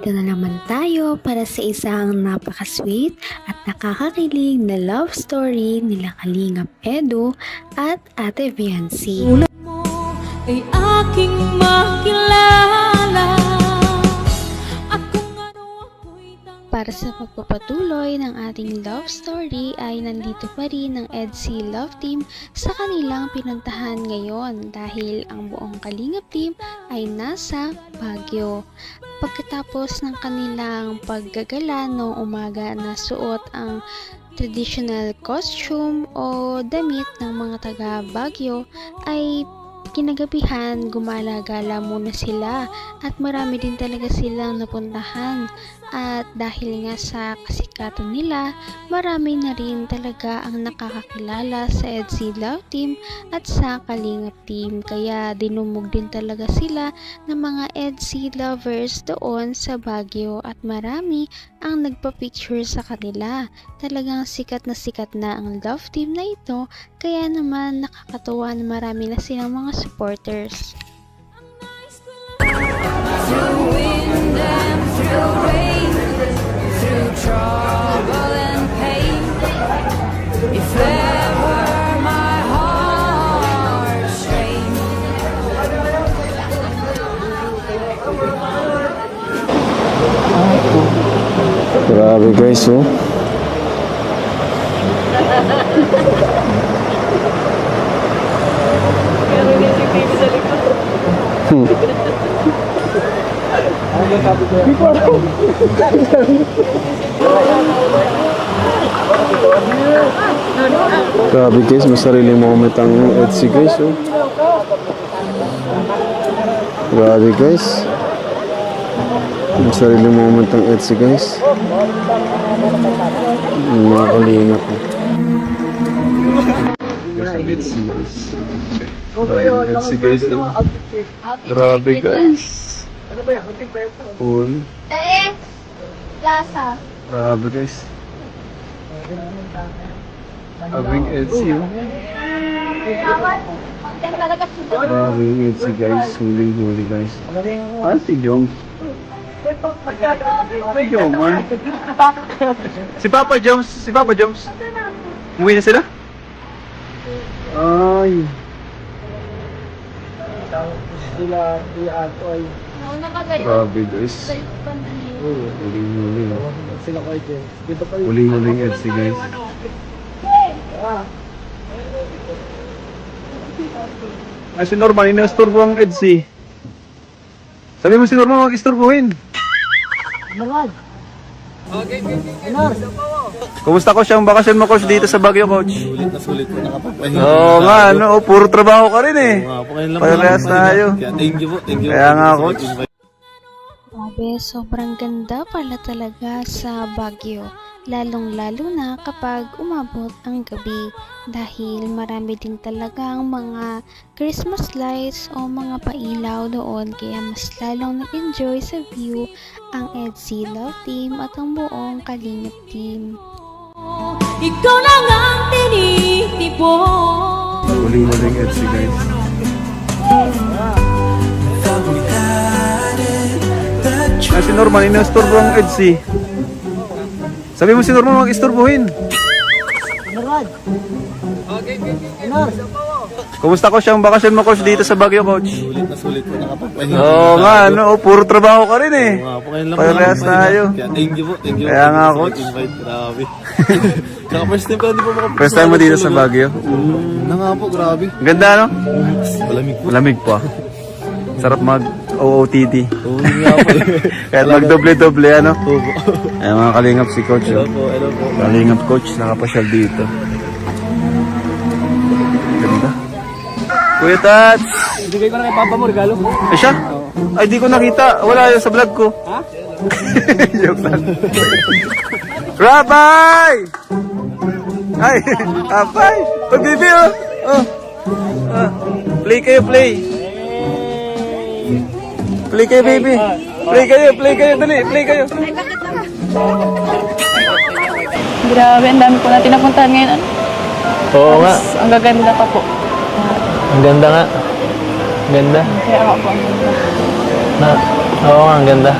nandito na naman tayo para sa isang napaka-sweet at nakakakilig na love story nila Kalingap Edu at Ate Viancy. Tulad mo ay aking makilala at kung ano ako'y Para sa pagpapatuloy ng ating love story ay nandito pa rin ang EDC Love Team sa kanilang pinuntahan ngayon dahil ang buong Kalingap Team ay nasa Baguio. Pagkatapos ng kanilang paggagala noong umaga na suot ang traditional costume o damit ng mga taga Baguio ay kinagabihan gumala-gala muna sila at marami din talaga silang napuntahan at dahil nga sa kasikatan nila marami na rin talaga ang nakakakilala sa EDC Love Team at sa Kalingap Team kaya dinumog din talaga sila ng mga EDC lovers doon sa Baguio at marami ang nagpa-picture sa kanila. Talagang sikat na ang love team na ito kaya naman nakakatuwa na marami na silang mga supporters. through wind and through rain, through trouble and pain. If ever my heart strained, Grabe guys, oh. Grabe guys, may sariling moment ang EDC guys, oh. Grabe guys. May sariling moment ang EDC guys. Mga kalingap, oh. EDC guys, oh. Grabe guys. Cool. Lasa. Grabe guys. Abing EDC, oh. Grabe yung EDC guys. Huli guys. Ah, si Jong. Si Jong, man. Si Papa Joms. Umuwi na sila? Ay. Grabe guys. Huling-huling. Huling-huling EDC guys. Ay, si Norman, ina-istorbo ang EDC. Sabi mo si Norman, mag-istorbohin. Kumusta ko siyang bakasyon mo, coach, dito sa Baguio, coach? Sulit po nakapagpahinga. Oo nga, ano, puro trabaho ka rin eh. Oo nga po, ngayon lang Parehas tayo. Kaya thank you po. Kaya nga, coach. Grabe, sobrang ganda pala talaga sa Baguio. Lalong-lalo na kapag umabot ang gabi dahil marami din talagang mga Christmas lights o mga pailaw doon kaya mas lalong nag-enjoy sa view ang EDC Love Team at ang buong Kalingap Team. ikaw lang ang tinitipon. Huling-huling EDC guys. Ay, si Norman, ina-istorbo ang EDC. Sabi mo si Norman, mag-istorbohin. Kumusta ko siyang bakasyon mo, coach, dito sa Baguio, coach? Sulit po nakapagpahinga. Oo nga, ano, puro trabaho ka rin eh. Oo nga po, ngayon lang Parehas tayo. Kaya thank you po. Kaya nga, coach. Invite, grabe. Kaya first time ko, hindi po makapagpahinga. First time mo dito sa Baguio? Na nga po, grabe. Ganda, no? Malamig po. Malamig pa. Sarap mag-OOTD. Oo nga po. Kahit mag-doble-doble, ano? Oo po. Ay, mga kalingap si coach. Hello Oh. po, hello po. Kalingap coach, nakapasyal dito. Ganda. Kuya Tats! Ibigay ko na kay Papa mo, regalo. Ay siya? Ay, di ko nakita. Wala yun sa vlog ko. Ha? Joke lang. Rabay! Ay, Rabay! Pag-bibi, oh! Oh. Ah. Play kayo, play. Play kayo, baby. Play kayo. Dali, play kayo. Grabe, ang dami po natin napuntahan ngayon. Oo nga, Ang gaganda pa po. ang ganda nga. Ganda. Kaya ako po ang ganda. Na, Oo nga, ang ganda.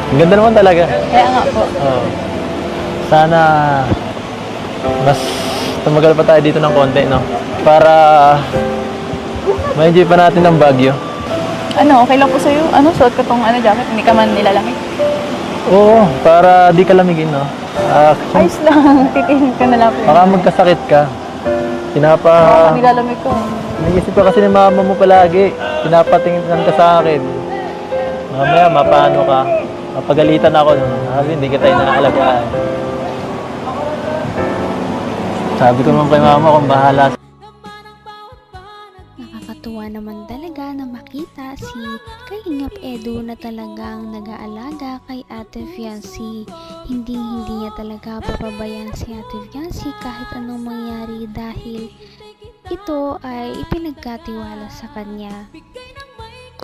Ang ganda naman talaga. Kaya nga po. Oo. Sana mas tumagal pa tayo dito ng konti, no? Para ma-enjoy pa natin ang Baguio. Ano, okay lang po sa'yo? Ano, suot ko tong jacket, hindi ka man nilalamig. Oo, para di ka lamigin, no? Ayos lang, titingin ka na lang po. Baka magkasakit ka. Baka nilalamig ko. Naisip ka kasi ni mama mo palagi. Pinapatingin ka sa akin. Mamaya, mapano ka. Mapagalitan ako. Sabi, hindi kita inaalagaan. Sabi ko naman kay mama kung bahala. Nakakatuwa naman talaga na makita si Kalingap Edu na talagang nag-aalaga kay Ate Fiancy. Hindi niya talaga papabayaan si Ate Fiancy kahit anong mangyari dahil ito ay ipinagkatiwala sa kanya.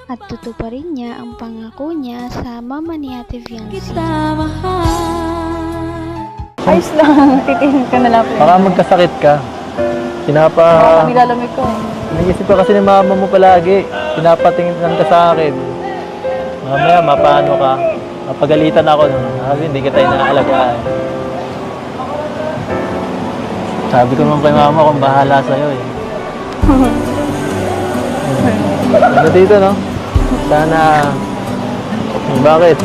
At tutuparin niya ang pangako niya sa mama ni Ate Fiancy. Kita mahal. Ayos lang, titingin ka na lang po. Baka magkasakit ka. Baka nilalamig ko. Naisip ka kasi ni mama mo palagi. Pinapatingin ka sa akin. Mamaya, mapano ka. Mapagalitan ako. Sabi, hindi kita inaalagaan. Sabi ko naman kay mama kung bahala sa'yo eh. Ano dito, no? Sana... Bakit?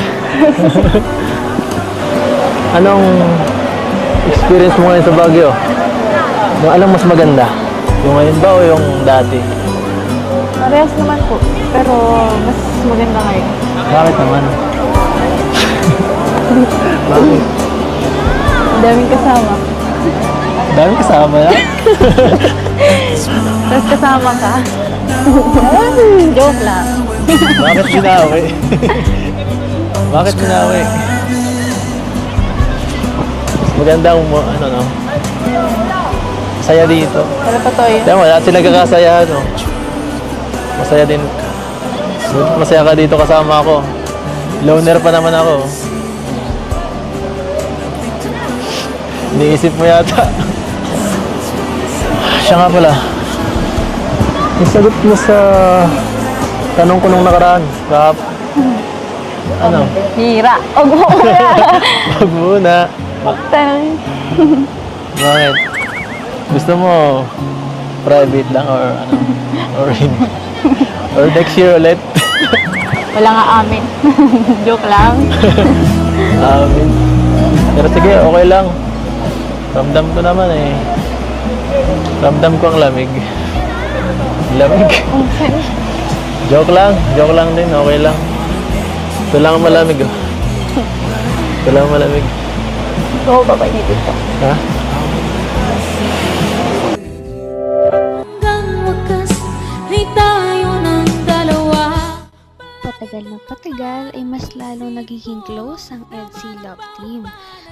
Anong experience mo ngayon sa Baguio? Yung alam mas maganda? Yung ngayon ba o yung dati? Parehas naman po, pero mas maganda ngayon. Bakit naman? Bakit? Ang daming kasama. Dami kasama na? Tapos kasama ka. Joke lang. Bakit binawi? Bakit binawi? Maganda ang ano, no? Masaya dito. Pero totoo yun. Tama, lahat sila kakasayahan, no? Masaya din. Masaya ka dito kasama ako. Loner pa naman ako. Iniisip mo yata. Siya nga pala. Yung sagot mo sa tanong ko nung nakaraan. Ano? Hira. Huwag mo muna. Wag muna. Bakit? Gusto mo private lang or ano? Or next year ulit? Wala nga amin. Joke lang. Pero sige, okay lang. Ramdam ko naman eh. Ramdam ko ang lamig. Lamig. Joke lang din, okay lang. Ito lang ang malamig oh. Ito lang ang malamig. Oo, papainitin ko. Ha? Hanggang wakas ay tayo ng dalawa. Patagal na patagal ay mas lalong nagiging close ang EDSI Love Team.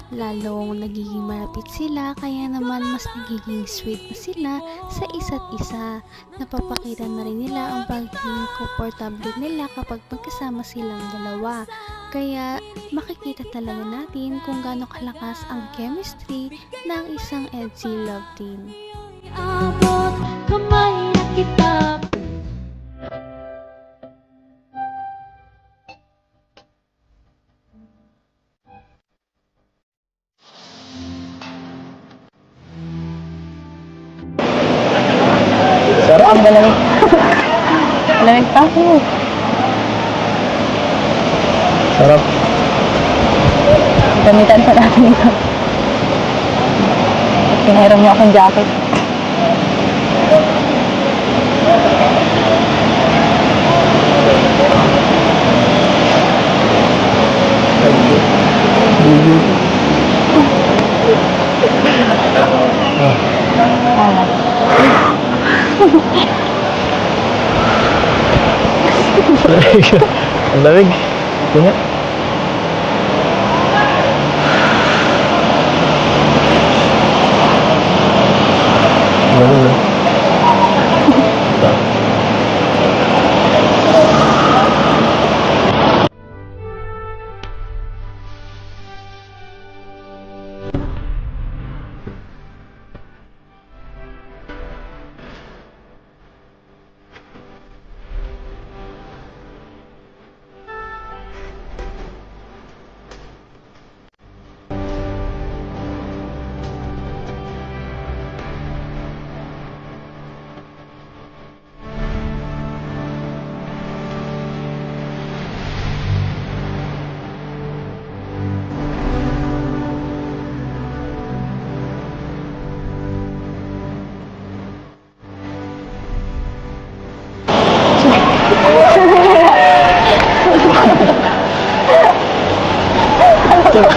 Lalong nagiging malapit sila kaya naman mas nagiging sweet na sila sa isa't isa. Napapakita na rin nila ang pagiging komportable nila kapag magkasama silang dalawa. Kaya makikita talaga natin kung gaano kalakas ang chemistry ng isang EDSI Love Team. Abot kamay na kita. Sarap. Ang malamig. Malamig pa ako. Sarap. Gamitan pa natin ito. Pinahiram niyo akong jacket. Ang lamig. Ito nga. Ganun na. Bigay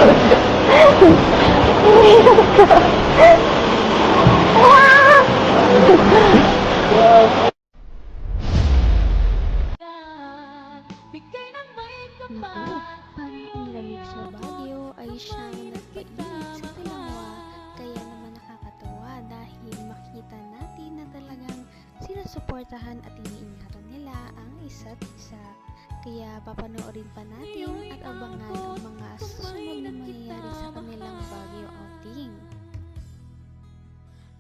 ng may Naku, parang ang lamig sa Baguio ay siyang nagpainit sa dalawa. Kaya naman nakakatawa dahil makita natin na talagang sinusuportahan at iniingatan nila ang isa't isa. Kaya papanoorin pa natin at abangan ang mga susunod na mangyayari sa kanilang Baguio outing.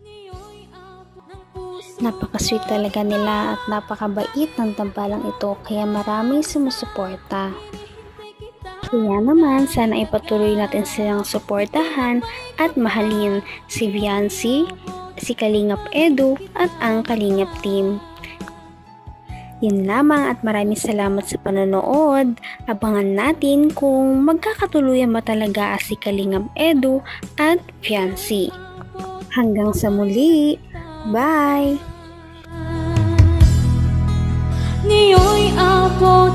Ngayon'y abot ng puso. Napaka-sweet talaga nila at napakabait ng tambalang ito kaya maraming sumusuporta. Kaya naman sana ipatuloy natin silang suportahan at mahalin si Viancy, si Kalingap Edu at ang Kalingap team. Yun lamang at maraming salamat sa panonood. Abangan natin kung magkakatuluyan ba talaga si Kalingap Edu at Viancy. Hanggang sa muli. Bye! Ngayon'y abot